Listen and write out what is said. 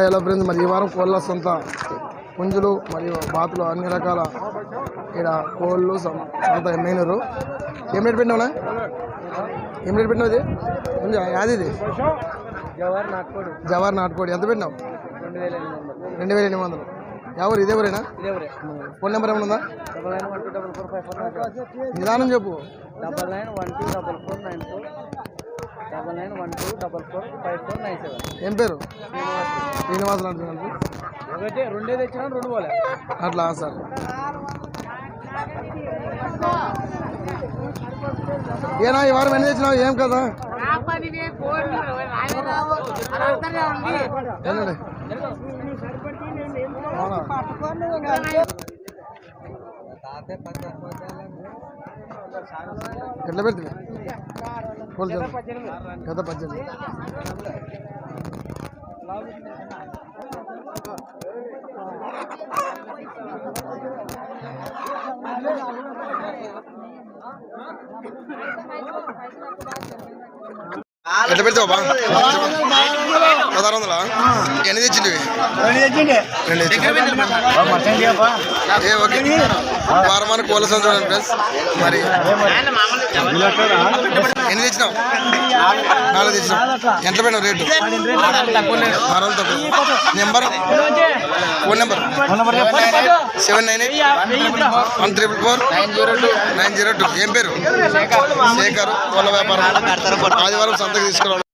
ఎలా ఫ్రెండ్స్, మరి ఈ వారం కోళ్ళ సొంత పుంజులు మరియు బాతులు అన్ని రకాల ఇక్కడ కోళ్ళు సొంత ఎమ్మెయినరు. ఏం రేట్ పెట్టినావునా? ఏం రేట్ పెట్టినావు? ఇది పుంజ యాది? ఇది జవార్ నాటుకోడి. ఎంత పెట్టినావు? 2800. ఎవరు ఇదేవరేనా? ఫోన్ నెంబర్ ఏమైనా ఉందా? నిదానం చెప్పు. 99124494. ఏం పేరు? శ్రీనివాసులు అంటున్నాను. అట్లా సార్. ఏనా ఈ వారం ఎన్ని తెచ్చినావు? ఏం కదా ఎట్లా పెడుతుంది? గత 18. ఎట్లా పెడతావు? 1600. ఎన్ని తెచ్చింది? వారమానికి కోళ్ళ సంత ఫ్రెండ్స్. మరి ఎన్ని తెచ్చినావు? 4 తెచ్చినావు. ఎంత పెట్టినావు రేటు? 600 తక్కువ. నెంబర్? Phone number 798-144-902. ఏం పేరు? శేఖర్. కోళ్ళ వ్యాపారం. ఆదివారం సంతకు తీసుకురావడం.